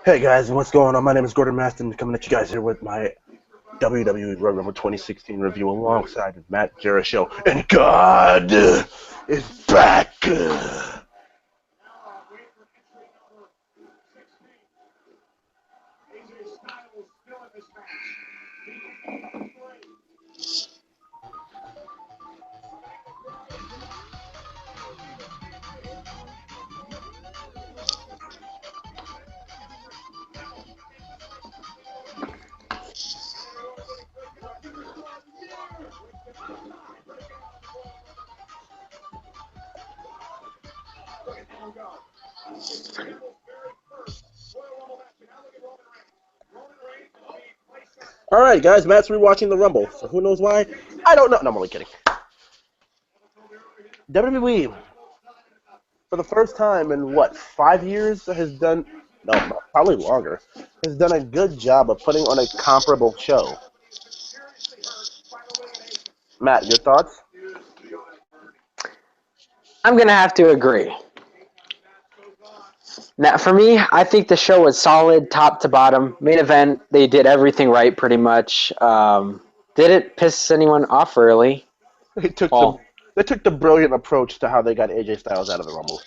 Hey guys, what's going on? My name is Gordon Maston, coming at you guys here with my WWE Royal 2016 review alongside Matt Jericho. And God is back! Alright guys, Matt's rewatching the Rumble. So who knows why? I don't know. No, I'm only kidding. WWE, for the first time in what, 5 years, has done, no, probably longer, has done a good job of putting on a comparable show. Matt, your thoughts? I'm going to have to agree. Now, for me, I think the show was solid, top to bottom. Main event, they did everything right, pretty much. Did it piss anyone off, really? They took the brilliant approach to how they got AJ Styles out of the Rumble.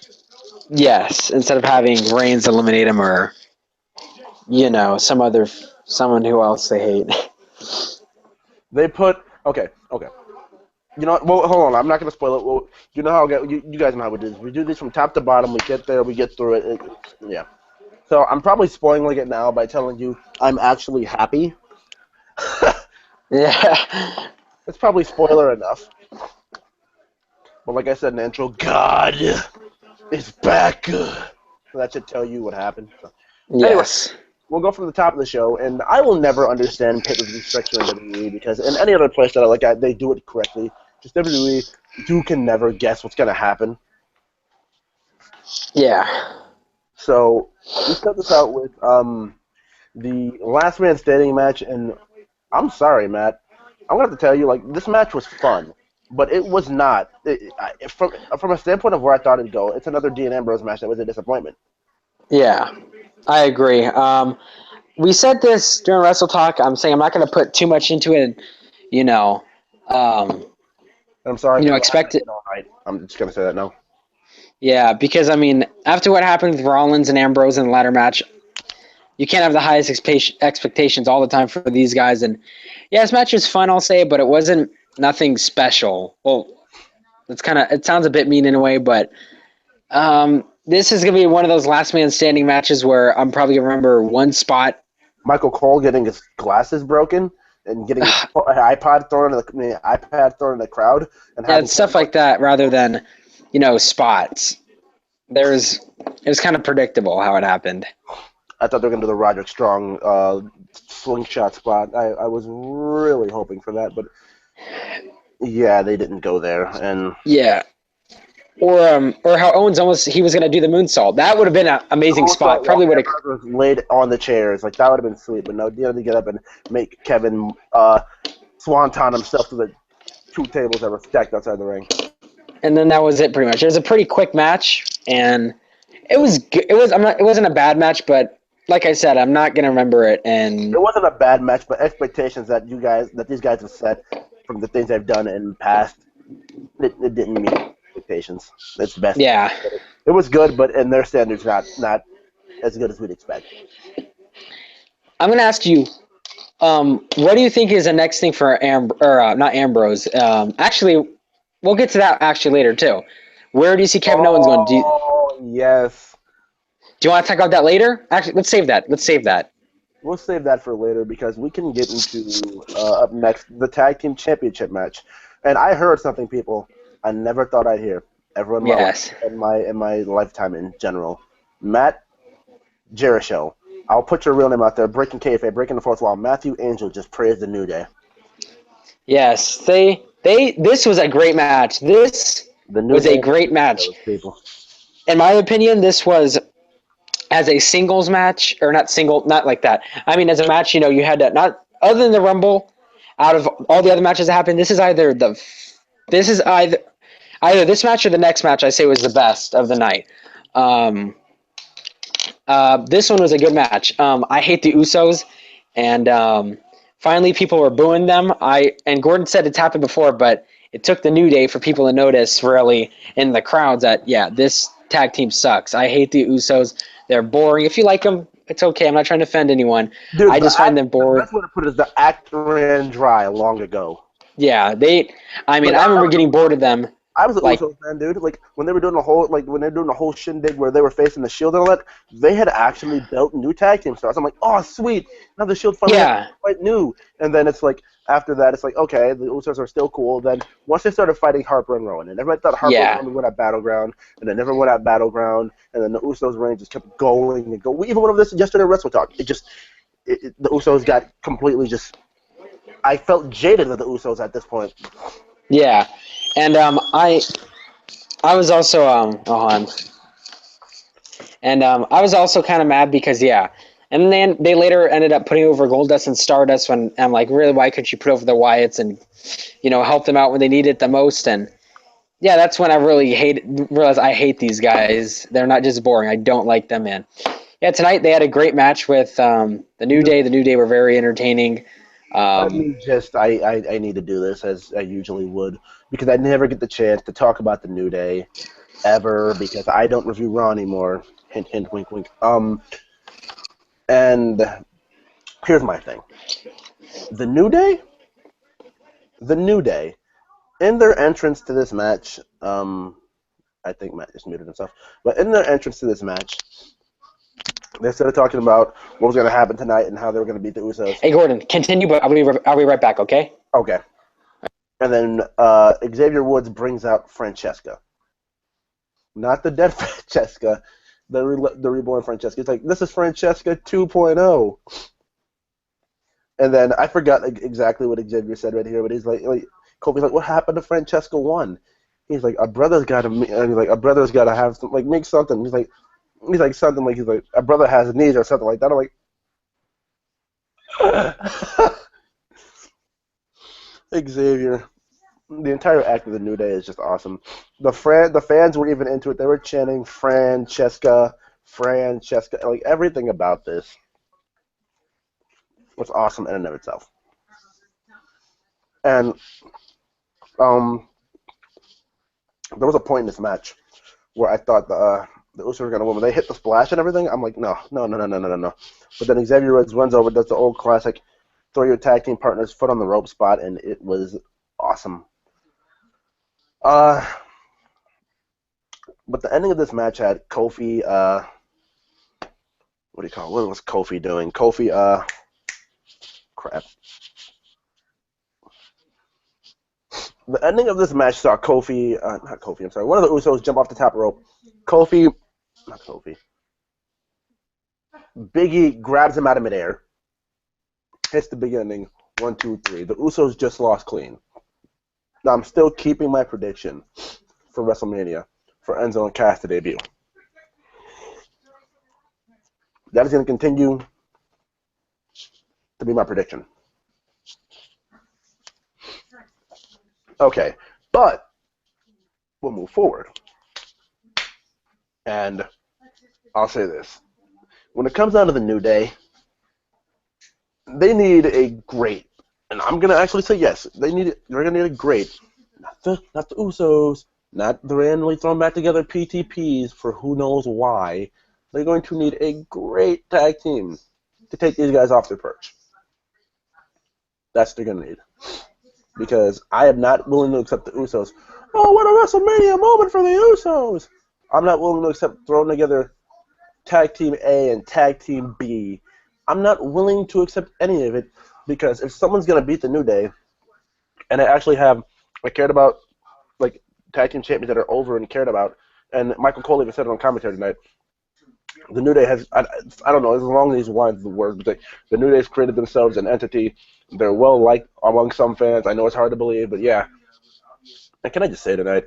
Yes, instead of having Reigns eliminate him or, someone who else they hate. They put okay. You know what? Well, hold on. I'm not gonna spoil it. Well, you know how you guys know how we do this. We do this from top to bottom. We get there. We get through it. Yeah. So I'm probably spoiling it now by telling you I'm actually happy. Yeah. It's probably spoiler enough. But like I said in the intro, God is back. So that should tell you what happened. So, Yes. anyway, we'll go from the top of the show, and I will never understand pay-per-view structure in WWE because in any other place that I look at, they do it correctly. Just WWE, you can never guess what's going to happen. Yeah. So we start this out with the last man standing match, and I'm sorry, Matt. I'm going to have to tell you, like, this match was fun, but it was not. From a standpoint of where I thought it'd go, it's another Dean Ambrose match that was a disappointment. Yeah, I agree. We said this during Wrestle Talk. I'm saying I'm not going to put too much into it. I'm sorry. Expect it. I'm just going to say that now. Yeah, because, after what happened with Rollins and Ambrose in the ladder match, you can't have the highest expectations all the time for these guys. And, yeah, this match was fun, I'll say, but it wasn't nothing special. Well, it sounds a bit mean in a way, but this is going to be one of those last man standing matches where I'm probably going to remember one spot. Michael Cole getting his glasses broken and getting his iPad thrown in the crowd. And stuff like that rather than, spots. It was kind of predictable how it happened. I thought they were going to do the Roderick Strong slingshot spot. I was really hoping for that, but yeah, they didn't go there. And yeah, or how Owens he was going to do the moonsault. That would have been an amazing spot. Probably would have laid on the chairs. Like that would have been sweet. But no, he had to get up and make Kevin swanton himself to the two tables that were stacked outside the ring. And then that was it, pretty much. It was a pretty quick match, and it was good. It wasn't a bad match, but like I said, I'm not gonna remember it. And it wasn't a bad match, but expectations that these guys have set from the things they've done in the past, it didn't meet expectations. It's best. Yeah, it was good, but in their standards, not as good as we'd expect. I'm gonna ask you, what do you think is the next thing for not Ambrose? Actually, we'll get to that later too. Where do you see Kevin Owens going? Oh, yes. Do you want to talk about that later? Actually, let's save that. We'll save that for later because we can get into up next the tag team championship match. And I heard something, people, I never thought I'd hear. Everyone in my lifetime in general. Matt Jericho. I'll put your real name out there. Breaking kayfabe, breaking the fourth wall. Matthew Angel just praised the New Day. Yes, this was a great match. This was a great match. People. In my opinion, this was as a singles match, or not like that. I mean, as a match, you had to, not other than the Rumble, out of all the other matches that happened, this is either this match or the next match I say was the best of the night. This one was a good match. I hate the Usos, and finally people were booing them. And Gordon said it's happened before, but it took the New Day for people to notice really in the crowds that this tag team sucks. I hate the Usos. They're boring. If you like them, it's okay. I'm not trying to offend anyone. Dude, I just find them the bored. best way to put it is the act ran dry long ago. Yeah, I mean, Like I remember getting bored of them. I was an Like, Usos fan, dude. Like when they were doing the whole shindig where they were facing the Shield and all that, they had actually built new tag team stars. I'm like, oh sweet, now the Shield finally has quite new. And then it's like after that, it's like okay, the Usos are still cool. Then once they started fighting Harper and Rowan, and everybody thought Harper and Rowan would win at Battleground, and they never went at Battleground, and then the Usos reign just kept going and going. We even went over this yesterday in Wrestle Talk. The Usos got completely just. I felt jaded with the Usos at this point. Yeah, and I was also hold on. And I was also kind of mad because and then they later ended up putting over Goldust and Stardust. When I'm like, really, why couldn't you put over the Wyatts and help them out when they needed it the most? And that's when I really realized I hate these guys. They're not just boring. I don't like them, man. Yeah, tonight they had a great match with the New Day. The New Day were very entertaining. Let me I need to do this as I usually would because I never get the chance to talk about the New Day ever because I don't review Raw anymore. Hint, hint, wink, wink. And here's my thing. The New Day, in their entrance to this match, I think Matt just muted himself, but in their entrance to this match, they started talking about what was going to happen tonight and how they were going to beat the Usos. Hey, Gordon, continue, but I'll be right back, okay? Okay. And then Xavier Woods brings out Francesca. Not the dead Francesca, the reborn Francesca. He's like, this is Francesca 2.0. And then I forgot exactly what Xavier said right here, but he's like Kofi's like, what happened to Francesca 1? He's like, a brother's got to have some, like, make something. He's like something like, a brother has needs or something like that. I'm like, Xavier. The entire act of the New Day is just awesome. The fans were even into it. They were chanting Francesca, like everything about this was awesome in and of itself. And there was a point in this match where I thought the Usos were gonna win. When they hit the splash and everything, I'm like, no. But then Xavier Woods runs over, does the old classic, throw your tag team partner's foot on the rope spot, and it was awesome. But the ending of this match had Kofi, what was Kofi doing? Crap. The ending of this match saw Kofi, not Kofi, I'm sorry, one of the Usos jump off the top rope. Biggie grabs him out of midair, hits the beginning, 1, 2, 3. The Usos just lost clean. Now, I'm still keeping my prediction for WrestleMania for Enzo and Cass to debut. That is going to continue to be my prediction. Okay, but we'll move forward. And I'll say this. When it comes down to the New Day, they need a great, and I'm going to actually say yes, they're going to need a great, not the Usos, not the randomly thrown back together PTPs for who knows why. They're going to need a great tag team to take these guys off their perch. That's what they're going to need. Because I am not willing to accept the Usos. Oh, what a WrestleMania moment for the Usos! I'm not willing to accept throwing together Tag Team A and Tag Team B. I'm not willing to accept any of it because if someone's going to beat the New Day, and I cared about like tag team champions that are over and cared about, and Michael Cole even said it on commentary tonight, the New Day has, I don't know, as long as these lines the word, but the New Day's created themselves an entity. They're well liked among some fans. I know it's hard to believe, but yeah. And can I just say tonight,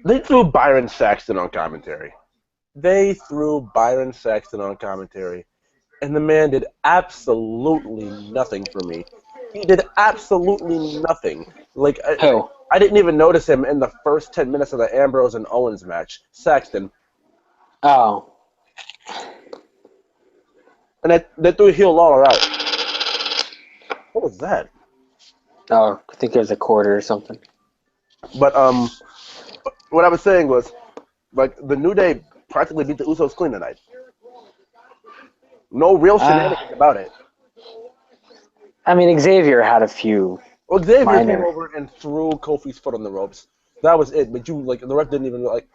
they threw Byron Saxton on commentary. And the man did absolutely nothing for me. He did absolutely nothing. Like, I didn't even notice him in the first 10 minutes of the Ambrose and Owens match. Saxton. Oh. And they threw heel Lawler out. What was that? Oh, I think it was a quarter or something. But what I was saying was, like, the New Day practically beat the Usos clean tonight. No real shenanigans about it. I mean, Xavier had a few. Well, Xavier came over and threw Kofi's foot on the ropes. That was it. But the ref didn't even like.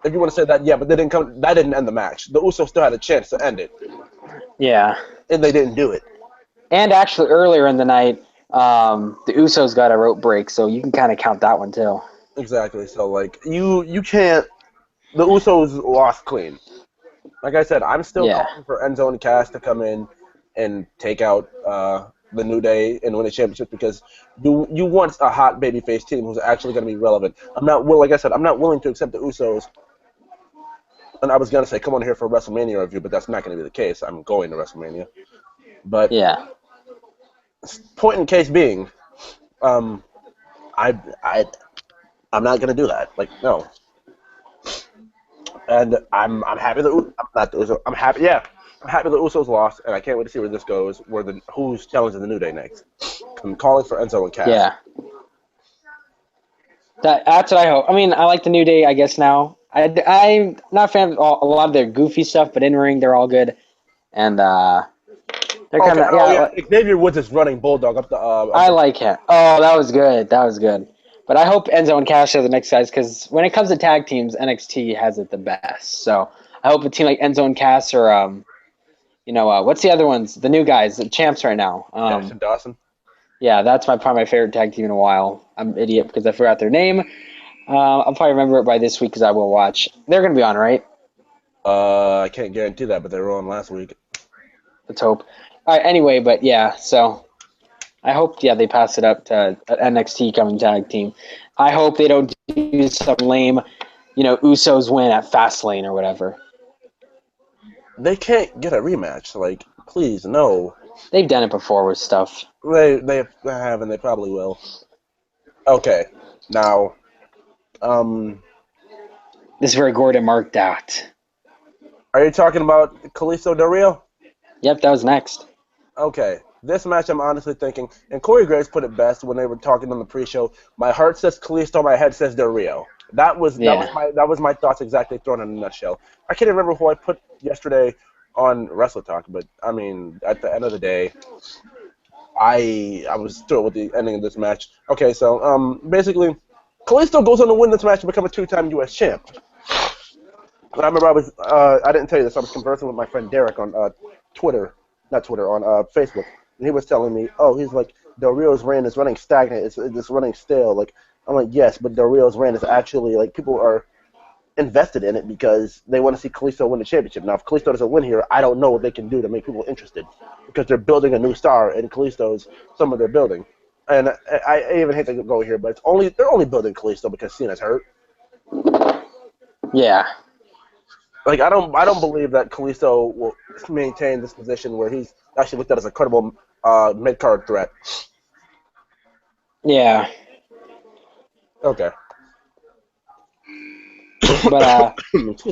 If you want to say that, yeah, but they didn't come. That didn't end the match. The Usos still had a chance to end it. Yeah. And they didn't do it. And actually, earlier in the night, the Usos got a rope break, so you can kind of count that one too. Exactly. So like you can't. The Usos lost clean. Like I said, I'm still calling for Enzo and Cass to come in and take out the New Day and win a championship because you want a hot babyface team who's actually going to be relevant. I'm not willing to accept the Usos. And I was going to say, come on here for a WrestleMania review, but that's not going to be the case. I'm going to WrestleMania. But point in case being, I'm not going to do that. Like, no. And I'm happy that I'm happy the Usos lost, and I can't wait to see where this goes. Who's challenging the New Day next? I'm calling for Enzo and Cass. Yeah. That's what I hope. I mean, I like the New Day, I guess, now. I'm not a fan of a lot of their goofy stuff, but in ring, they're all good. And they're kind of, Xavier Woods is running Bulldog up the. I like him. Oh, that was good. That was good. But I hope Enzo and Cass are the next guys because when it comes to tag teams, NXT has it the best. So I hope a team like Enzo and Cass or, what's the other ones? The new guys, the champs right now. Dash and Dawson. Yeah, that's probably my favorite tag team in a while. I'm an idiot because I forgot their name. I'll probably remember it by this week because I will watch. They're going to be on, right? I can't guarantee that, but they were on last week. Let's hope. All right, anyway, but yeah, so I hope, they pass it up to an NXT coming tag team. I hope they don't do some lame, Usos win at Fastlane or whatever. They can't get a rematch. Like, please, no. They've done it before with stuff. They have, and they probably will. Okay, now, this is where Gordon marked out. Are you talking about Kalisto Del Rio? Yep, that was next. Okay, this match I'm honestly thinking, and Corey Graves put it best when they were talking on the pre-show. My heart says Kalisto, my head says Del Rio. That was my thoughts exactly thrown in a nutshell. I can't remember who I put yesterday on Wrestle Talk, but I mean, at the end of the day, I was thrilled with the ending of this match. Okay, so basically, Kalisto goes on to win this match and become a 2-time U.S. champ. And I remember I didn't tell you this. I was conversing with my friend Derek on on Facebook, and he was telling me, he's like, Del Rio's reign is running stagnant. It's running stale. Like, I'm like, yes, but Del Rio's reign is actually, like, people are invested in it because they want to see Kalisto win the championship. Now, if Kalisto doesn't win here, I don't know what they can do to make people interested because they're building a new star, and Kalisto's some of their building. And I even hate to go here, but they're only building Kalisto because Cena's hurt. Yeah. Like, I don't believe that Kalisto will maintain this position where he's actually looked at as a credible mid-card threat. Yeah. Okay. But,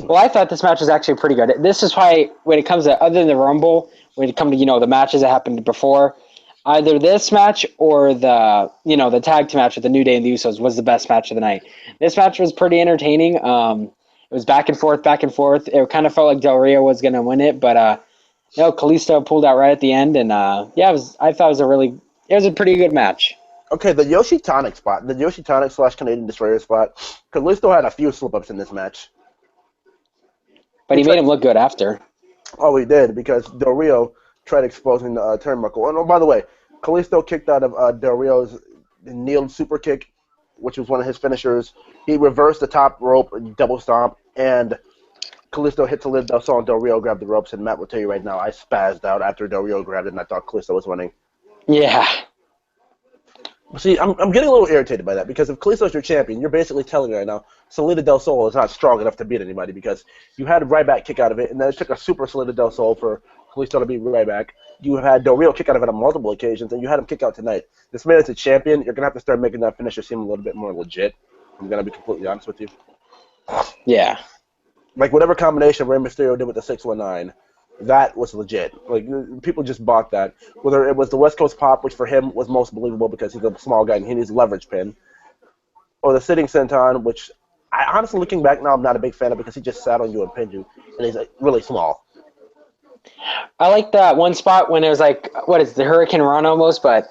well, I thought this match was actually pretty good. This is why, when it comes to, other than the Rumble, when it comes to, the matches that happened before, either this match or the tag team match with the New Day and the Usos was the best match of the night. This match was pretty entertaining. It was back and forth. It kind of felt like Del Rio was going to win it, but Kalisto pulled out right at the end, and I thought it was a pretty good match. Okay, the Yoshi Tonic spot, the Yoshi Tonic / Canadian Destroyer spot, Kalisto had a few slip-ups in this match. But he made him look good after. Oh, he did, because Del Rio tried exposing the turnbuckle. And, by the way, Kalisto kicked out of Del Rio's kneeled super kick, which was one of his finishers. He reversed the top rope, double stomp, and Kalisto hit the lid Del Sol, and Del Rio grabbed the ropes. And Matt will tell you right now, I spazzed out after Del Rio grabbed it, and I thought Kalisto was winning. Yeah. See, I'm getting a little irritated by that, because if Kalisto's your champion, you're basically telling me right now, Salida Del Sol is not strong enough to beat anybody, because you had Ryback kick out of it, and then it took a super Salida Del Sol for Kalisto to beat Ryback. You had Del Rio kick out of it on multiple occasions, and you had him kick out tonight. This man is a champion. You're going to have to start making that finisher seem a little bit more legit. I'm going to be completely honest with you. Yeah. Like, whatever combination Rey Mysterio did with the 619, that was legit. Like, people just bought that. Whether it was the West Coast Pop, which for him was most believable because he's a small guy and he needs leverage pin, or the sitting senton, which I honestly, looking back now, I'm not a big fan of because he just sat on you and pinned you, and he's like really small. I like that one spot when it was like, what is it, the Hurricane Run almost, but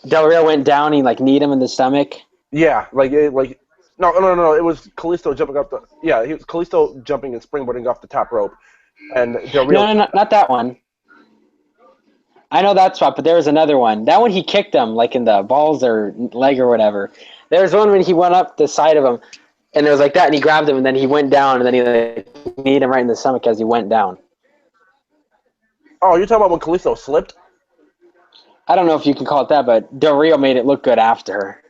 Del Rio went down and he like kneed him in the stomach. Yeah, no, it was Kalisto jumping up he was Kalisto jumping and springboarding off the top rope, and Del Rio. No, not that one. I know that spot, but there was another one. That one he kicked him like in the balls or leg or whatever. There was one when he went up the side of him, and it was like that, and he grabbed him, and then he went down, and then he like kneed him right in the stomach as he went down. Oh, you're talking about when Kalisto slipped? I don't know if you can call it that, but Del Rio made it look good after.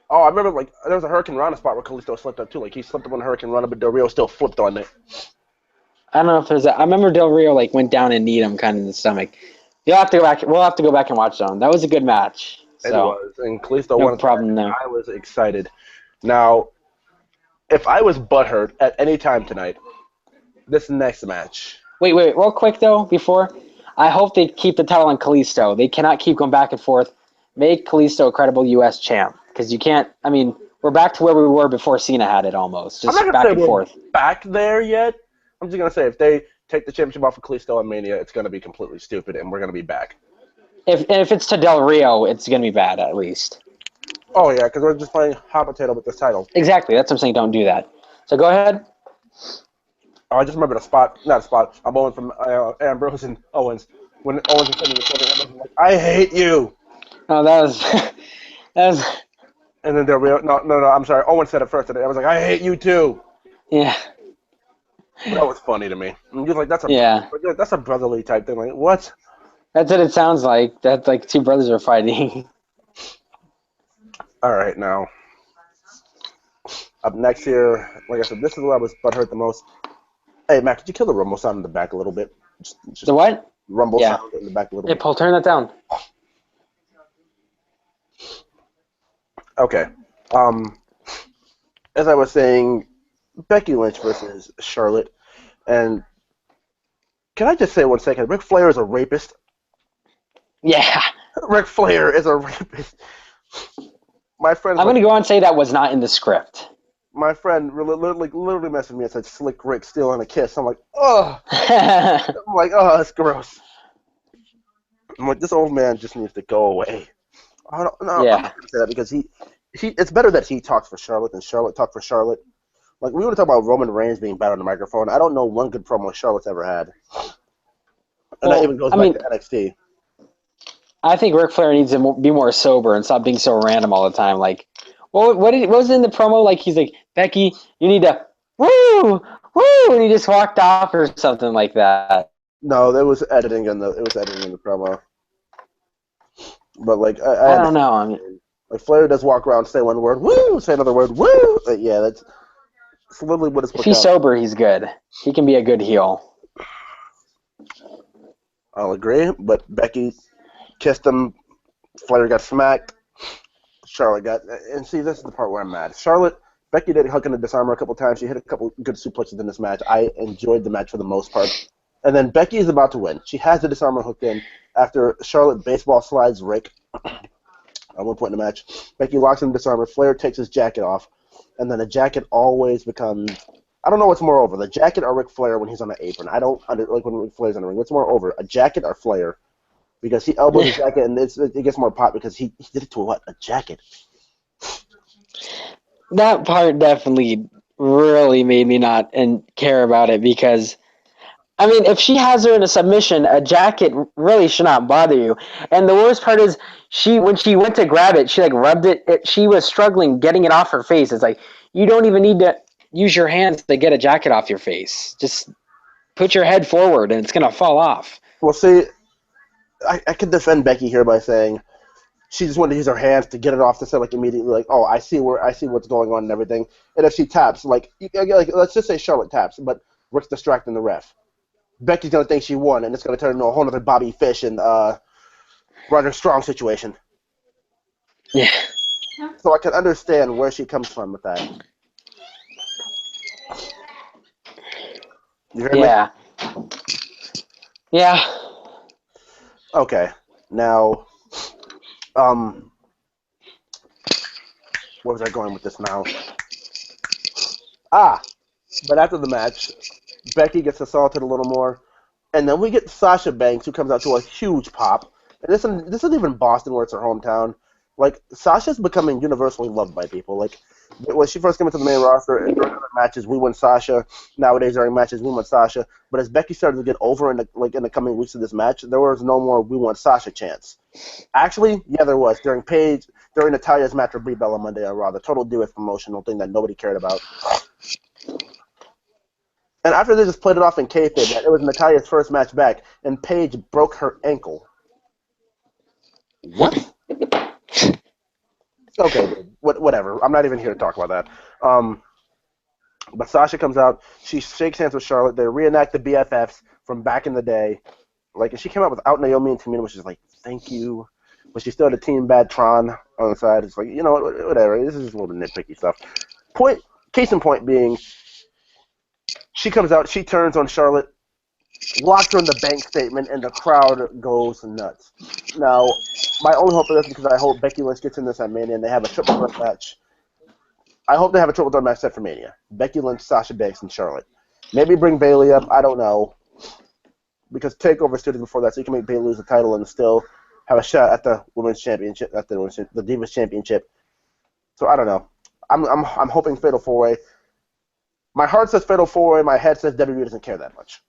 Oh, I remember like there was a Hurricane Rana spot where Kalisto slipped up too. Like he slipped up on Hurricane Rana, but Del Rio still flipped on it. I don't know if there's. I remember Del Rio like went down and kneed him kind of in the stomach. You'll have to go back. We'll have to go back and watch that one. That was a good match. So, it was, and Kalisto no won. problem there. I was excited. Now, if I was butthurt at any time tonight, this next match. Wait, real quick though, before. I hope they keep the title on Kalisto. They cannot keep going back and forth. Make Kalisto a credible U.S. champ. Because you can't, I mean, we're back to where we were before Cena had it almost. Just I'm not back gonna say and forth. Back there yet. I'm just going to say if they take the championship off of Kalisto and Mania, it's going to be completely stupid, and we're going to be back. If it's to Del Rio, it's going to be bad at least. Oh, yeah, because we're just playing hot potato with this title. Exactly. That's what I'm saying. Don't do that. So go ahead. Oh, I just remember I'm going from Ambrose and Owens. When Owens was sitting in the like, I hate you. Oh, that was. And then Del Rio, no, I'm sorry. Owens said it first, and I was like, I hate you too. Yeah. That was funny to me. I'm just like, that's a brotherly type thing. Like, what? That's what it sounds like. That's like two brothers are fighting. All right, now. Up next here, like I said, this is where I was butthurt the most. Hey, Mac, could you kill the rumble sound in the back a little bit? Just the what? Rumble sound in the back a little bit. Hey, Paul, turn that down. Okay. As I was saying, Becky Lynch versus Charlotte. And can I just say 1 second? Ric Flair is a rapist. Yeah. Ric Flair is a rapist. My friend. I'm going to go on and say that was not in the script. My friend literally messaged me and said, "Slick Rick stealing a kiss." I'm like, oh. I'm like, oh, that's gross. I'm like, this old man just needs to go away. I'm not going to say that because it's better that he talks for Charlotte than Charlotte talk for Charlotte. Like, we want to talk about Roman Reigns being bad on the microphone. I don't know one good promo Charlotte's ever had. And that even goes back to NXT. I think Ric Flair needs to be more sober and stop being so random all the time. Like, what was in the promo? Like, he's like, Becky, you need to, woo, and he just walked off or something like that. No, it was editing in the promo. But like, I don't know. I mean, like Flair does walk around, say one word, woo, say another word, woo. Yeah, that's literally what it's. If he's sober, he's good. He can be a good heel. I'll agree, but Becky kissed him. Flair got smacked. Charlotte got, and see, this is the part where I'm mad. Becky did hook in the disarmer a couple times. She hit a couple good suplexes in this match. I enjoyed the match for the most part. And then Becky is about to win. She has the disarmer hooked in after Charlotte baseball slides Rick at one point in the match. Becky locks in the disarmer. Flair takes his jacket off, and then the jacket always becomes. I don't know what's more over, the jacket or Ric Flair when he's on the apron. I don't like when Ric Flair's on the ring. What's more over, a jacket or Flair? Because he elbows his jacket and it gets more pop because he did it to a jacket. That part definitely really made me not care about it because, I mean, if she has her in a submission, a jacket really should not bother you. And the worst part is, when she went to grab it, she like rubbed it. She was struggling getting it off her face. It's like, you don't even need to use your hands to get a jacket off your face. Just put your head forward and it's gonna fall off. Well, see, I could defend Becky here by saying she just wanted to use her hands to get it off to say like immediately like, oh, I see what's going on and everything. And if she taps, like let's just say Charlotte taps, but Rick's distracting the ref. Becky's gonna think she won, and it's gonna turn into a whole other Bobby Fish and Roderick Strong situation. Yeah. So I can understand where she comes from with that. You heard me? Yeah. Yeah. Okay. Now, where was I going with this now? But after the match, Becky gets assaulted a little more, and then we get Sasha Banks, who comes out to a huge pop. And this isn't even Boston, where it's her hometown. Like, Sasha's becoming universally loved by people. Like, when she first came into the main roster, during other matches, we won Sasha. Nowadays, during matches, we want Sasha. But as Becky started to get over in the coming weeks of this match, there was no more "we want Sasha" chants. Actually, yeah, there was during Natalia's match with Brie Bella Monday on Raw, the total Divas promotional thing that nobody cared about. And after they just played it off in kayfabe that it was Natalia's first match back, and Paige broke her ankle. What? Okay, dude. Whatever. I'm not even here to talk about that. But Sasha comes out. She shakes hands with Charlotte. They reenact the BFFs from back in the day. Like, and she came out without Naomi and Tamina, which is like, thank you. But she still had a Team Bad Tron on the side. It's like, you know, whatever. This is just a little nitpicky stuff. Case in point being, she comes out. She turns on Charlotte, locks her in the bank statement, and the crowd goes nuts. Now, my only hope for this is because I hope Becky Lynch gets in this at Mania and they have a triple threat match. I hope they have a triple threat match set for Mania. Becky Lynch, Sasha Banks, and Charlotte. Maybe bring Bayley up. I don't know. Because TakeOver stood before that, so you can make Bayley lose the title and still have a shot at the Women's Championship, at the Divas Championship. So I don't know. I'm hoping Fatal 4-Way. My heart says Fatal 4-Way. My head says WWE doesn't care that much.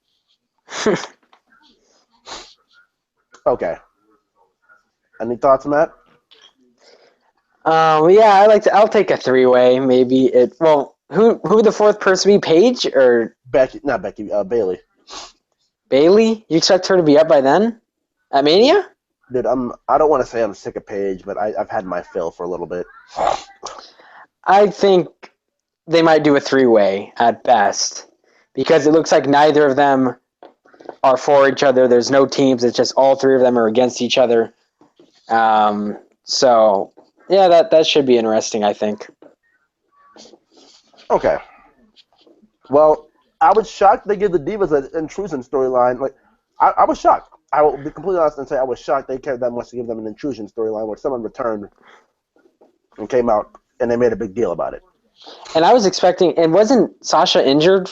Okay. Any thoughts, Matt? Yeah, I'll take a 3-way. Maybe who the fourth person be? Paige or Not Becky. Bayley. Bayley? You expect her to be up by then at Mania? Dude, I don't want to say I'm sick of Paige, but I've had my fill for a little bit. I think they might do a 3-way at best because it looks like neither of them are for each other. There's no teams. It's just all three of them are against each other. So yeah, that should be interesting, I think. Okay. Well, I was shocked they gave the Divas an intrusion storyline. Like, I was shocked. I will be completely honest and say I was shocked they cared that much to give them an intrusion storyline where someone returned and came out and they made a big deal about it. And I was expecting, and wasn't Sasha injured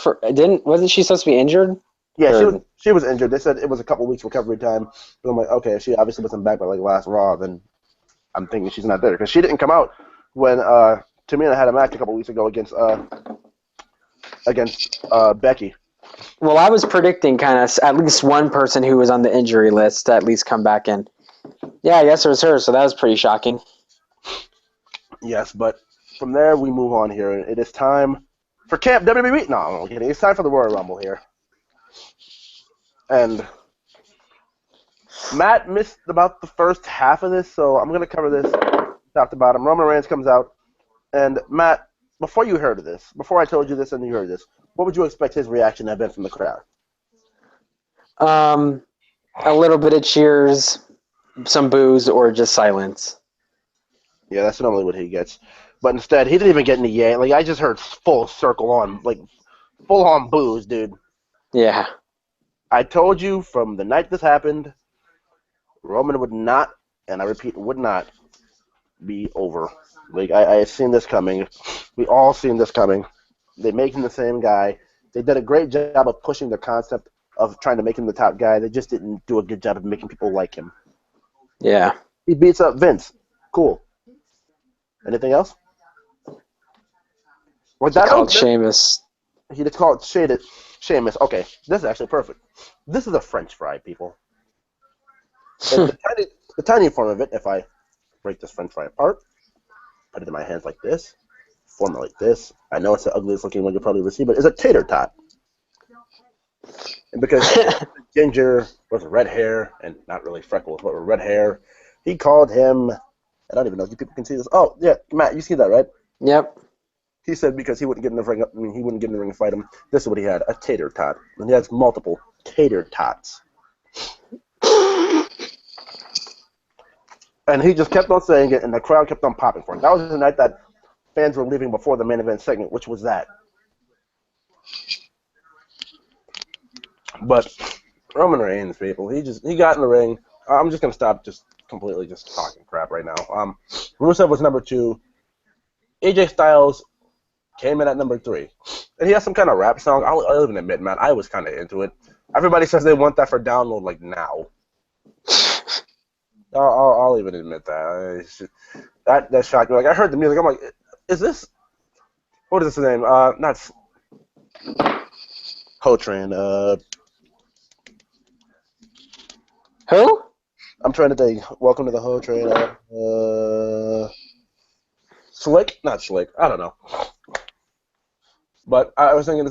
wasn't she supposed to be injured? Yeah, she was injured. They said it was a couple weeks recovery time. But I'm like, okay, she obviously wasn't back by like last Raw, then I'm thinking she's not there because she didn't come out when Tamina had a match a couple weeks ago against Becky. Well, I was predicting kind of at least one person who was on the injury list to at least come back in. Yeah, I guess it was her, so that was pretty shocking. Yes, but from there we move on here. It is time for Camp WWE. No, I'm kidding. It's time for the Royal Rumble here. And Matt missed about the first half of this, so I'm going to cover this top to bottom. Roman Reigns comes out, and Matt, before you heard of this, before I told you this and you heard this, what would you expect his reaction to have been from the crowd? A little bit of cheers, some boos, or just silence. Yeah, that's normally what he gets. But instead, he didn't even get any yay. Like, I just heard full on boos, dude. Yeah. I told you from the night this happened, Roman would not, and I repeat, would not be over. Like, I've seen this coming. We all seen this coming. They make him the same guy. They did a great job of pushing the concept of trying to make him the top guy. They just didn't do a good job of making people like him. Yeah. He beats up Vince. Cool. Anything else? He called Sheamus. He just called Sheamus. Okay, this is actually perfect. This is a French fry, people. And the tiny form of it, if I break this French fry apart, put it in my hands like this, form it like this. I know it's the ugliest looking one you'll probably ever see, but it's a tater tot. And because Ginger was red hair, and not really freckles, but red hair, he called him, I don't even know if you people can see this. Oh, yeah, Matt, you see that, right? Yep. He said because he wouldn't get in the ring. He wouldn't get in the ring and fight him. This is what he had: a tater tot, and he has multiple tater tots. And he just kept on saying it, and the crowd kept on popping for it. That was the night that fans were leaving before the main event segment, which was that. But Roman Reigns, people, he got in the ring. I'm just gonna stop completely talking crap right now. Rusev was number 2. AJ Styles came in at number 3, and he has some kind of rap song. I'll even admit, man, I was kind of into it. Everybody says they want that for download like now. I'll even admit that. That shocked me. Like, I heard the music, I'm like, is this? What is this name? Not Coltrane. Who? I'm trying to think. Welcome to the Ho Train. Slick? Not Slick. I don't know. But I was thinking,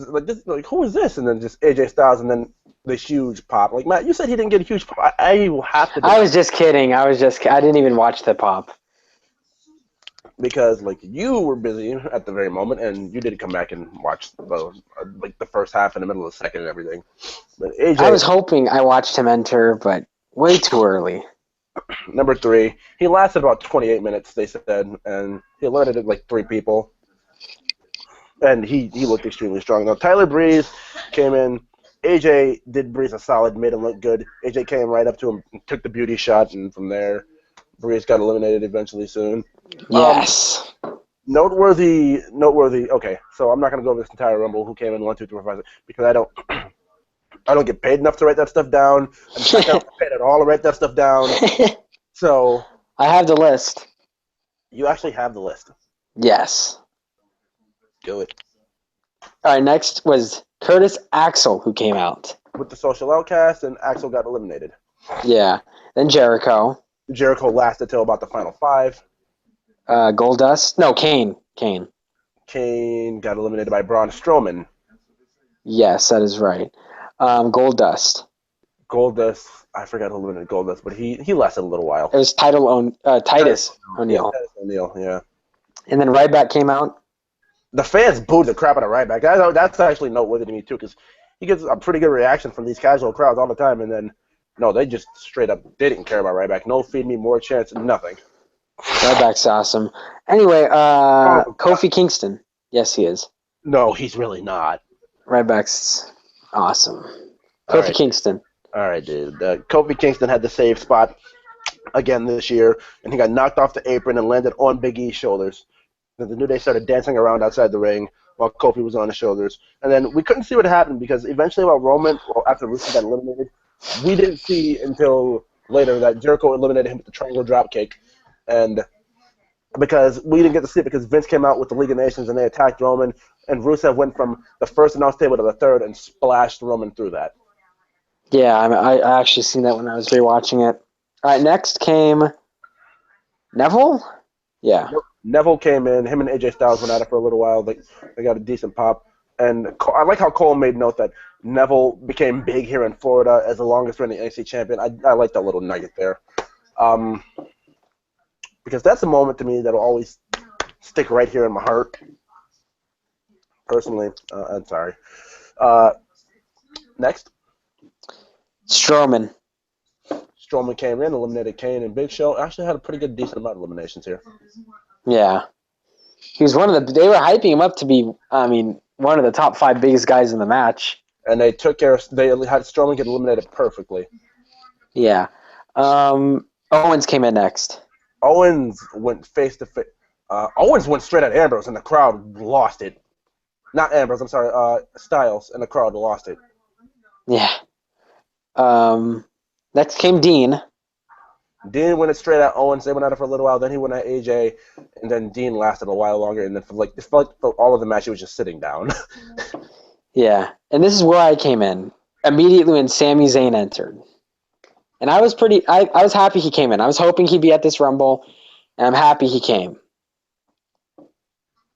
like, who is this? And then just AJ Styles, and then the huge pop. Like, Matt, you said he didn't get a huge pop. I have to. I was just kidding. I didn't even watch the pop. Because, like, you were busy at the very moment, and you didn't come back and watch the first half and the middle of the second and everything. But AJ, I was hoping I watched him enter, but way too early. Number 3, he lasted about 28 minutes, they said, and he eliminated like 3 people. And he looked extremely strong. Now, Tyler Breeze came in. AJ did Breeze a solid, made him look good. AJ came right up to him, took the beauty shot, and from there, Breeze got eliminated eventually soon. Yes. Noteworthy. Okay, so I'm not gonna go over this entire Rumble. Who came in 1, 2, 3, 4, 5, 6, because I don't get paid enough to write that stuff down. I don't get paid at all to write that stuff down. So I have the list. You actually have the list. Yes. Do it. All right, next was Curtis Axel, who came out. With the Social Outcast, and Axel got eliminated. Yeah. Then Jericho. Jericho lasted till about the final 5. Goldust? No, Kane. Kane got eliminated by Braun Strowman. Yes, that is right. Goldust. I forgot who eliminated Goldust, but he lasted a little while. It was Titus O'Neil. Titus O'Neil, yeah. And then Ryback came out. The fans booed the crap out of Ryback. That's actually noteworthy to me, too, because he gets a pretty good reaction from these casual crowds all the time, and then, no, they just straight up didn't care about Ryback. No feed me, more chance, nothing. Ryback's awesome. Anyway, Kofi Kingston. Yes, he is. No, he's really not. Ryback's awesome. Kofi Kingston. All right, dude. Kofi Kingston had the save spot again this year, and he got knocked off the apron and landed on Big E's shoulders. And the New Day started dancing around outside the ring while Kofi was on his shoulders. And then we couldn't see what happened because eventually after Rusev got eliminated, we didn't see until later that Jericho eliminated him with the triangle dropkick. And because we didn't get to see it because Vince came out with the League of Nations and they attacked Roman, and Rusev went from the first announce table to the third and splashed Roman through that. Yeah, I actually seen that when I was rewatching it. All right, next came Neville? Yeah. Neville came in. Him and AJ Styles went at it for a little while. They got a decent pop. And I like how Cole made note that Neville became big here in Florida as the longest reigning NXT champion. I like that little nugget there. Because that's a moment to me that'll always stick right here in my heart. Personally, I'm sorry. Next. Strowman came in, eliminated Kane and Big Show. Actually had a pretty good, decent amount of eliminations here. Yeah. He was they were hyping him up to be, one of the top 5 biggest guys in the match. And they had Strowman get eliminated perfectly. Yeah. Owens came in next. Owens went face to face. Owens went straight at Ambrose, and the crowd lost it. Not Ambrose, I'm sorry, Styles, and the crowd lost it. Yeah. Next came Dean. Dean went it straight at Owens. They went at it for a little while. Then he went at AJ, and then Dean lasted a while longer. And then it felt like for all of the match, he was just sitting down. Yeah, and this is where I came in immediately when Sami Zayn entered, and I was I was happy he came in. I was hoping he'd be at this Rumble, and I'm happy he came.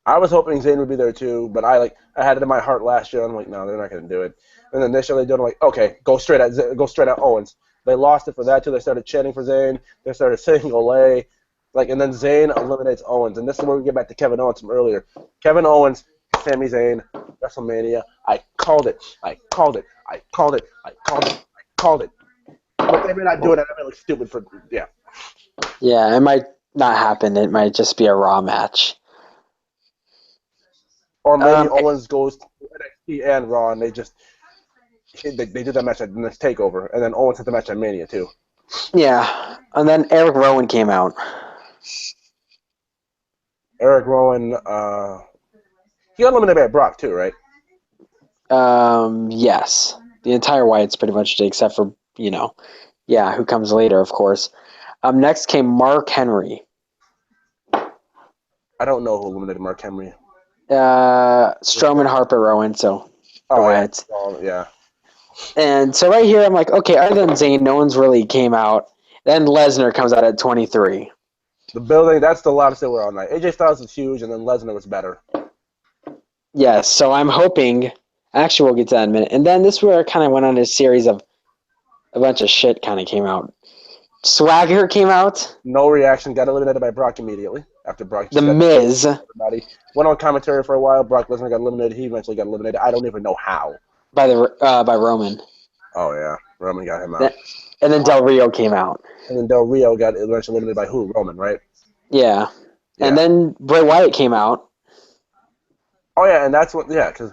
I was hoping Zayn would be there too, but I had it in my heart last year. I'm like, no, they're not going to do it. And then this year they do it. I'm like, okay, go straight at Owens. They lost it for that too. They started chanting for Zayn. They started saying Olay. And then Zayn eliminates Owens. And this is where we get back to Kevin Owens from earlier. Kevin Owens, Sami Zayn, WrestleMania. I called it. But they may not do it. I may look stupid for, yeah. Yeah, it might not happen. It might just be a Raw match. Or maybe Owens goes to NXT and Raw, and they just they did that match at the next Takeover, and then Owens had the match at Mania too. Yeah, and then Eric Rowan came out. Eric Rowan, he got eliminated by Brock too, right? Yes. The entire Wyatts pretty much did, except for, who comes later, of course. Next came Mark Henry. I don't know who eliminated Mark Henry. Strowman, Harper, Rowan, so the Wyatts. Yeah. And so right here, I'm like, okay, other than Zayn, no one's really came out. Then Lesnar comes out at 23. The building, that's the loudest they were all night. AJ Styles was huge, and then Lesnar was better. Yes, so I'm hoping. Actually, we'll get to that in a minute. And then this is where I kind of went on a series of a bunch of shit kind of came out. Swagger came out. No reaction. Got eliminated by Brock immediately after Brock. The Miz. Everybody went on commentary for a while. Brock Lesnar got eliminated. He eventually got eliminated. I don't even know how. By Roman. Oh yeah, Roman got him out. And then Del Rio came out. And then Del Rio got eventually eliminated by who? Roman, right? Yeah. And then Bray Wyatt came out. Oh yeah, and that's what because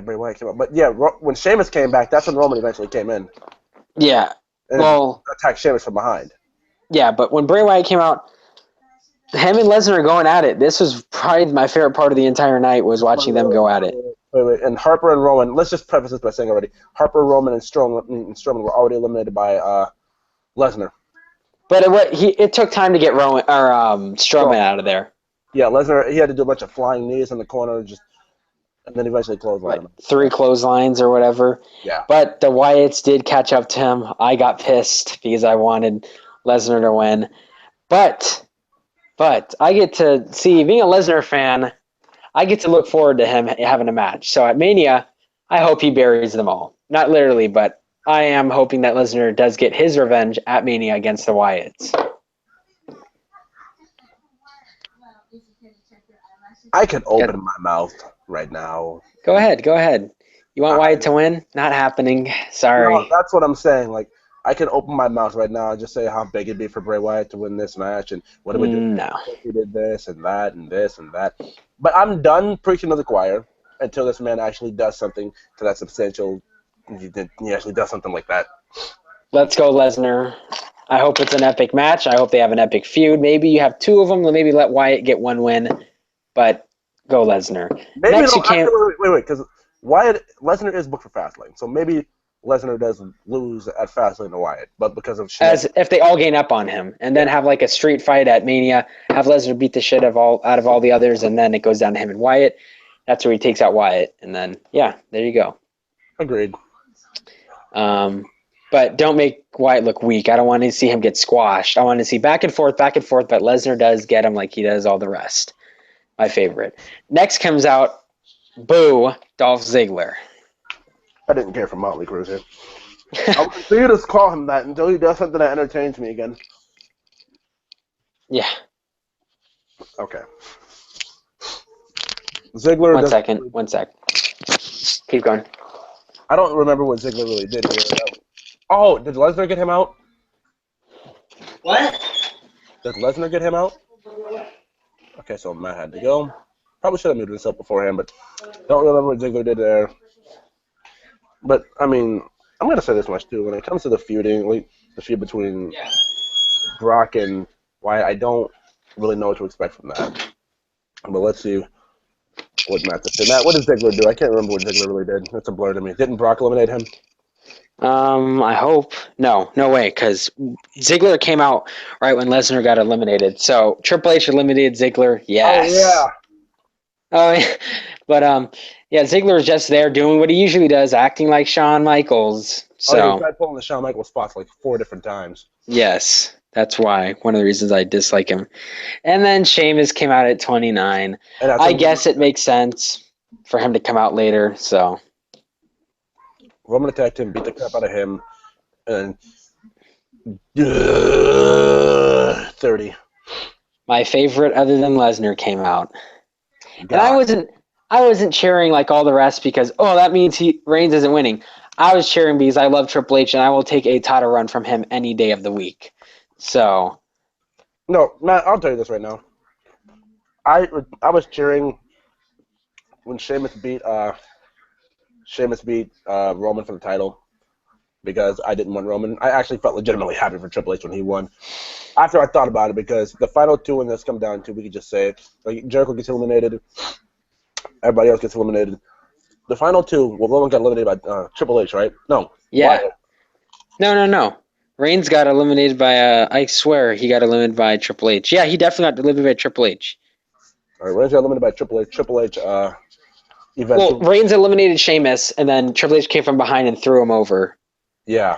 Bray Wyatt came out. But yeah, when Sheamus came back, that's when Roman eventually came in. Yeah. And attacked Sheamus from behind. Yeah, but when Bray Wyatt came out, him and Lesnar are going at it. This was probably my favorite part of the entire night was watching them go at it. Wait. And Harper and Roman, let's just preface this by saying already, Harper, Roman, and Strowman were already eliminated by Lesnar. But it took time to get Strowman out of there. Yeah, Lesnar, he had to do a bunch of flying knees in the corner, and then eventually clothesline him. 3 clotheslines or whatever. Yeah. But the Wyatts did catch up to him. I got pissed because I wanted Lesnar to win. But I get to see, being a Lesnar fan, I get to look forward to him having a match. So at Mania, I hope he buries them all. Not literally, but I am hoping that Lesnar does get his revenge at Mania against the Wyatts. I could open my mouth right now. Go ahead. You want Wyatt to win? Not happening. Sorry. No, that's what I'm saying. Like, I can open my mouth right now and just say how big it'd be for Bray Wyatt to win this match and what it would do. No. If he did this and that and this and that. But I'm done preaching to the choir until this man actually does something to that substantial. He actually does something like that. Let's go, Lesnar. I hope it's an epic match. I hope they have an epic feud. Maybe you have 2 of them. Maybe let Wyatt get 1 win. But go Lesnar. Maybe next you can't. Wait, because Lesnar is booked for Fastlane, so maybe Lesnar does lose at Fastlane to Wyatt, but because of as if they all gain up on him, and then have like a street fight at Mania, have Lesnar beat the shit out of all the others, and then it goes down to him and Wyatt. That's where he takes out Wyatt, and then there you go. Agreed. But don't make Wyatt look weak. I don't want to see him get squashed. I want to see back and forth, but Lesnar does get him like he does all the rest. My favorite. Next comes out, boo, Dolph Ziggler. I didn't care for Motley Crue here. I'll continue to call him that until he does something that entertains me again. Yeah. Okay. Ziggler. One sec. Keep going. I don't remember what Ziggler really did here. Oh, did Lesnar get him out? What? Did Lesnar get him out? Okay, so Matt had to go. Probably should have muted this up beforehand, but don't remember what Ziggler did there. But, I mean, I'm going to say this much, too. When it comes to the feuding, like, the feud between Brock and Wyatt, I don't really know what to expect from that. But let's see what Matt did. Matt, what did Ziggler do? I can't remember what Ziggler really did. That's a blur to me. Didn't Brock eliminate him? I hope. No way, because Ziggler came out right when Lesnar got eliminated. So Triple H eliminated Ziggler. Yes. Oh yeah. But Ziggler was just there doing what he usually does, acting like Shawn Michaels. So he tried pulling the Shawn Michaels spots like 4 different times. Yes, that's why. One of the reasons I dislike him. And then Sheamus came out at 29. I guess it makes sense for him to come out later. So Roman attacked him, beat the crap out of him, and 30. My favorite, other than Lesnar, came out, and I wasn't cheering like all the rest because that means Reigns isn't winning. I was cheering because I love Triple H and I will take a title run from him any day of the week. So, no, Matt, I'll tell you this right now. I was cheering when Sheamus beat Sheamus beat Roman for the title because I didn't want Roman. I actually felt legitimately happy for Triple H when he won. After I thought about it, because the final two in this come down to, we could just say, like, Jericho gets eliminated, everybody else gets eliminated. The final two, well, Roman got eliminated by Triple H, right? No. Yeah. Wyatt. No. Reigns got eliminated by, I swear, he got eliminated by Triple H. Yeah, he definitely got eliminated by Triple H. All right, Reigns got eliminated by Triple H. Triple H eventually. Well, Reigns eliminated Sheamus, and then Triple H came from behind and threw him over. Yeah.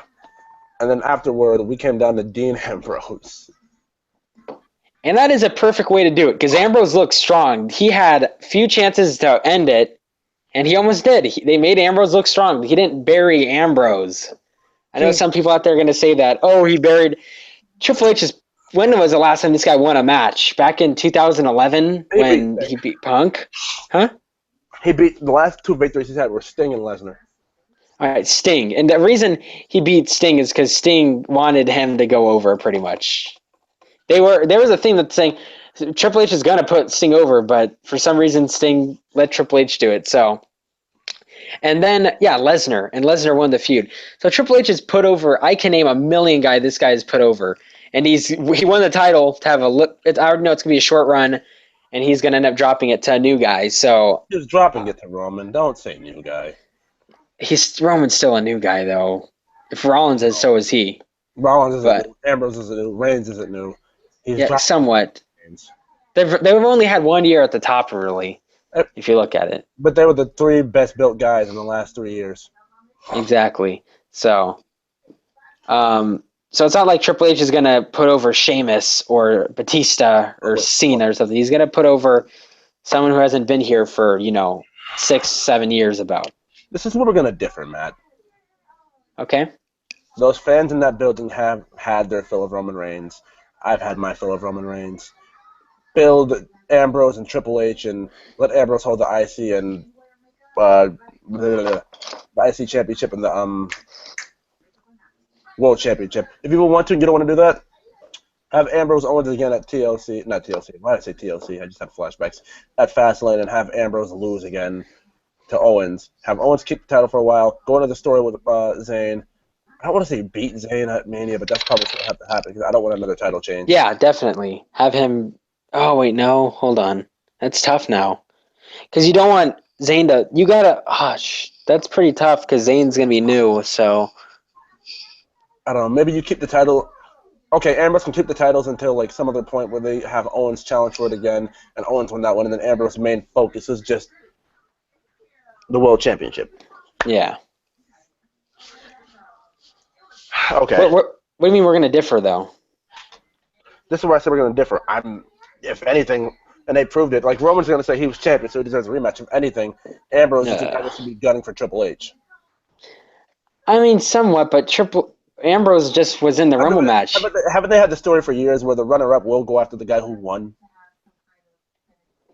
And then afterward, we came down to Dean Ambrose. And that is a perfect way to do it, because Ambrose looked strong. He had few chances to end it, and he almost did. They made Ambrose look strong. He didn't bury Ambrose. I know some people out there are going to say that, he buried Triple H. When was the last time this guy won a match? Back in 2011 when he beat Punk? Huh? He beat the last two victories he's had were Sting and Lesnar. All right, Sting. And the reason he beat Sting is because Sting wanted him to go over pretty much. There was a thing that's saying Triple H is going to put Sting over, but for some reason Sting let Triple H do it. So, and then, Lesnar. And Lesnar won the feud. So Triple H is put over. I can name a million guys this guy is put over. And he won the title to have a look. I already know it's going to be a short run, and he's going to end up dropping it to a new guy. So he was dropping it to Roman. Don't say new guy. Roman's still a new guy, though. If Rollins is, so is he. Rollins isn't new. Ambrose isn't new. Reigns isn't new. He's somewhat. They've only had 1 year at the top, really, if you look at it. But they were the three best-built guys in the last 3 years. Exactly. So it's not like Triple H is going to put over Sheamus or Batista or Cena or something. He's going to put over someone who hasn't been here for, 6-7 years about. This is where we're going to differ, Matt. Okay. Those fans in that building have had their fill of Roman Reigns. I've had my fill of Roman Reigns. Build Ambrose and Triple H and let Ambrose hold the IC and the IC Championship and the World Championship. If you want to and you don't want to do that, have Ambrose Owens again at TLC. Not TLC. Why did I say TLC? I just had flashbacks. At Fastlane and have Ambrose lose again to Owens. Have Owens keep the title for a while. Go into the story with Zayn. I don't want to say beat Zayn at Mania, but that's probably going to have to happen because I don't want another title change. Yeah, definitely. Have him... Oh, wait, no. Hold on. That's tough now. Because you don't want Zayn to... You got to... that's pretty tough because Zayn's going to be new, so... I don't know. Maybe you keep the title... Okay, Ambrose can keep the titles until like some other point where they have Owens challenge for it again, and Owens win that one, and then Ambrose's main focus is just the World Championship. Yeah. Okay. What do you mean we're going to differ, though? This is where I said we're going to differ. If anything, and they proved it, like Roman's going to say he was champion, so he deserves a rematch. If anything, Ambrose is the guy that should be gunning for Triple H. I mean, somewhat, but Ambrose just was in the Rumble match. Haven't they had the story for years where the runner-up will go after the guy who won?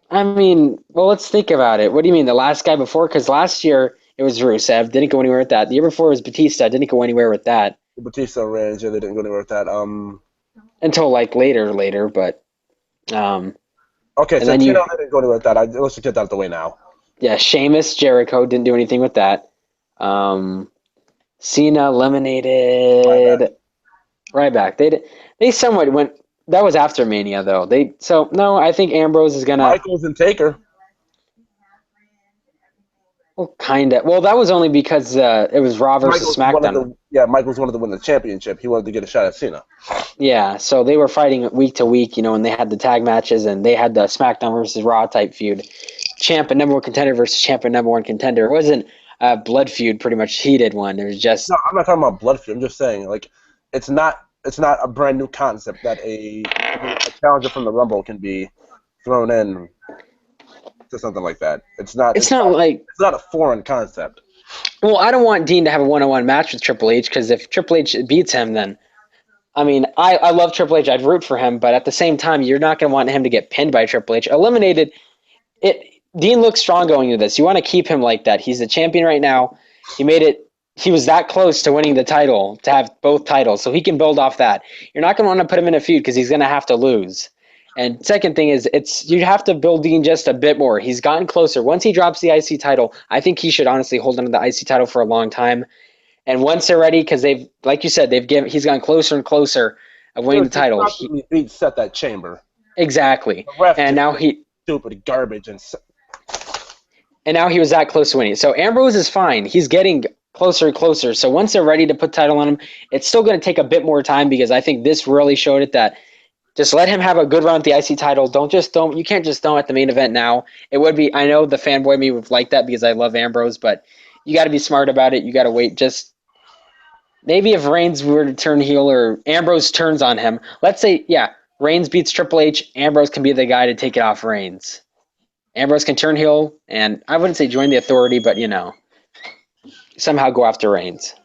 I mean, well, let's think about it. What do you mean, the last guy before? Because last year it was Rusev, didn't go anywhere with that. The year before it was Batista, didn't go anywhere with that. Batista Reigns, yeah, they didn't go anywhere with that. Until like later, but. Okay, so they didn't go anywhere with that. Let's just get that out of the way now. Yeah, Sheamus, Jericho didn't do anything with that. Cena eliminated Ryback. They somewhat went. That was after Mania, though. I think Ambrose is gonna. Michaels and Taker. Well, kinda. Well, that was only because it was Raw versus SmackDown. Michaels wanted to win the championship. He wanted to get a shot at Cena. Yeah, so they were fighting week to week, and they had the tag matches, and they had the SmackDown versus Raw type feud. Champ and number one contender versus champ and number one contender. It wasn't a blood feud, pretty much heated one. It was just... No, I'm not talking about blood feud. I'm just saying, like, it's not a brand new concept that a challenger from the Rumble can be thrown in to something like that. It's not a foreign concept. Well, I don't want Dean to have a one-on-one match with Triple H, because if Triple H beats him, then... I mean, I love Triple H. I'd root for him, but at the same time, you're not going to want him to get pinned by Triple H. Eliminated... Dean looks strong going into this. You want to keep him like that. He's the champion right now. He was that close to winning the title, to have both titles, so he can build off that. You're not going to want to put him in a feud because he's going to have to lose. And second thing is, you have to build Dean just a bit more. He's gotten closer. Once he drops the IC title, I think he should honestly hold on to the IC title for a long time. And once they're ready, because they've, like you said, he's gotten closer and closer of winning the title. He beat Seth at Chamber. Exactly. The ref and now stupid garbage and now he was that close to winning. So Ambrose is fine. He's getting closer and closer. So once they're ready to put title on him, it's still going to take a bit more time because I think this really showed it that just let him have a good run at the IC title. You can't just throw at the main event now. It would be, I know the fanboy me would like that because I love Ambrose, but you got to be smart about it. You got to wait. Just maybe if Reigns were to turn heel or Ambrose turns on him, let's say, Reigns beats Triple H, Ambrose can be the guy to take it off Reigns. Ambrose can turn heel, and I wouldn't say join the Authority, but, somehow go after Reigns.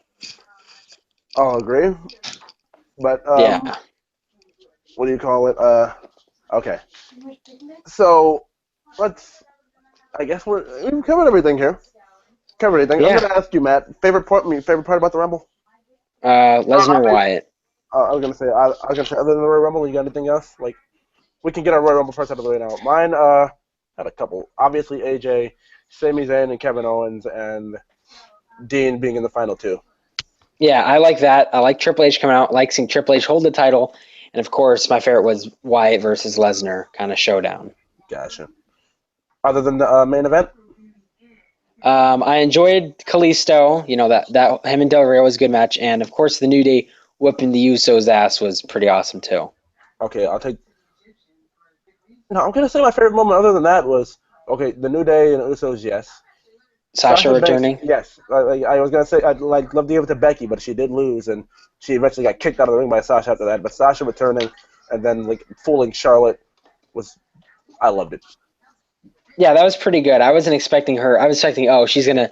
I'll agree. But, what do you call it? Okay. So, I guess we've covered everything here. Yeah. I'm going to ask you, Matt, favorite part about the Rumble? Lesnar Wyatt. I was gonna say other than the Royal Rumble, you got anything else? Like, we can get our Royal Rumble first out of the way now. Mine had a couple. Obviously, AJ, Sami Zayn, and Kevin Owens, and Dean being in the final two. Yeah, I like that. I like Triple H coming out. I like seeing Triple H hold the title, and of course, my favorite was Wyatt versus Lesnar kind of showdown. Gotcha. Other than the main event. I enjoyed Kalisto. That him and Del Rio was a good match, and of course, the New Day whooping the Usos' ass was pretty awesome too. Okay, I'm gonna say my favorite moment other than that was the New Day and Usos. Yes. Sasha returning. Yes, I was gonna say I'd love to give it to Becky, but she did lose, and she eventually got kicked out of the ring by Sasha after that. But Sasha returning and then fooling Charlotte I loved it. Yeah, that was pretty good. I wasn't expecting her. I was expecting, she's gonna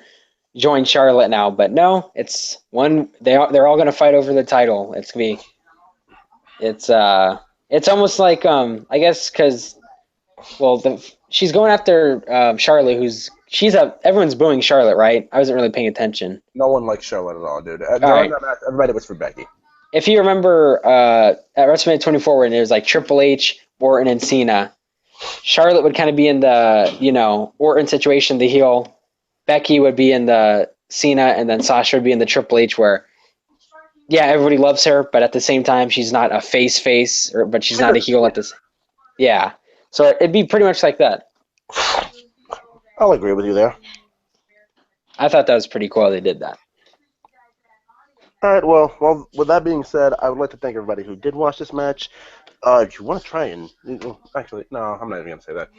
join Charlotte now, but no, it's one. They're all gonna fight over the title. It's gonna be. It's almost like I guess because she's going after Charlotte, everyone's booing Charlotte, right? I wasn't really paying attention. No one likes Charlotte at all, dude. Everybody was for Becky. If you remember at WrestleMania 24 when there's Triple H, Orton, and Cena, Charlotte would kind of be in the, Orton situation, the heel. Becky would be in the Cena, and then Sasha would be in the Triple H where, everybody loves her, but at the same time, she's not a face, but she's not a heel at this. Yeah. So it'd be pretty much like that. I'll agree with you there. I thought that was pretty cool they did that. All right, well, with that being said, I would like to thank everybody who did watch this match. If you want to try and actually, no, I'm not even gonna say that.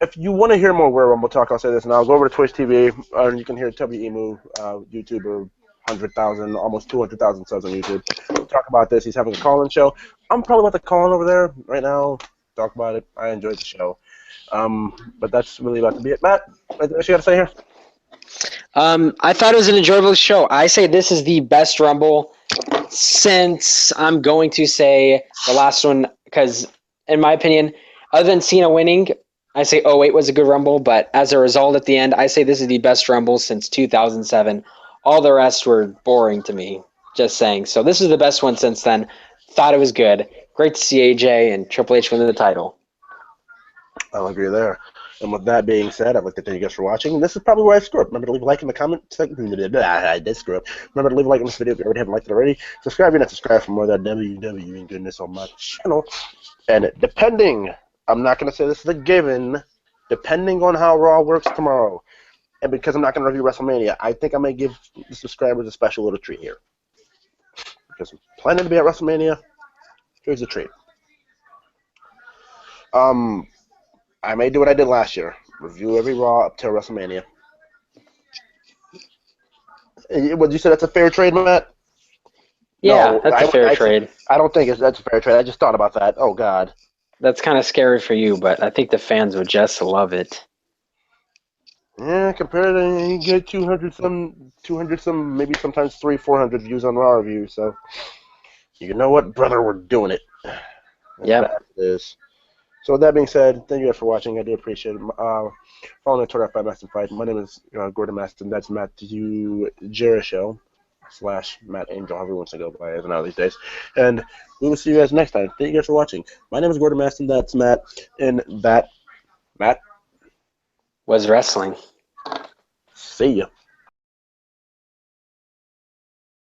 If you want to hear more Royal Rumble talk, I'll say this now. Go over to Twitch TV, and you can hear Emu, YouTuber, 100,000, almost 200,000 subs on YouTube. Talk about this. He's having a call-in show. I'm probably about to call in over there right now. Talk about it. I enjoyed the show. But that's really about to be it. Matt, what you got to say here? I thought it was an enjoyable show. I say this is the best Rumble since I'm going to say the last one because, in my opinion, other than Cena winning, I say 08 was a good Rumble, but as a result at the end, I say this is the best Rumble since 2007. All the rest were boring to me, just saying. So this is the best one since then. Thought it was good. Great to see AJ and Triple H win the title. I'll agree there. And with that being said, I'd like to thank you guys for watching. This is probably where I screw up. Remember to leave a like in the comment section. I did screw up. Remember to leave a like on this video if you already haven't liked it already. Subscribe if you're not subscribed for more of that WWE goodness on my channel. And depending, I'm not going to say this is a given, depending on how Raw works tomorrow, and because I'm not going to review WrestleMania, I think I may give the subscribers a special little treat here. Because I'm planning to be at WrestleMania, here's a treat. I may do what I did last year. Review every Raw up till WrestleMania. Would you say that's a fair trade, Matt? Yeah, no, that's a fair trade. I don't think that's a fair trade. I just thought about that. Oh, God. That's kind of scary for you, but I think the fans would just love it. Yeah, compared to you get 200 some, maybe sometimes 300-400 views on Raw reviews. So, you know what, brother, we're doing it. Yeah. That is. So with that being said, thank you guys for watching. I do appreciate it. Follow me on Twitter at Maston Fight. My name is Gordon Maston. That's Matthew Jericho. slash Matt Angel, however he wants to go by as now these days. And we will see you guys next time. Thank you guys for watching. My name is Gordon Maston. That's Matt. And that, Matt, was wrestling. See ya.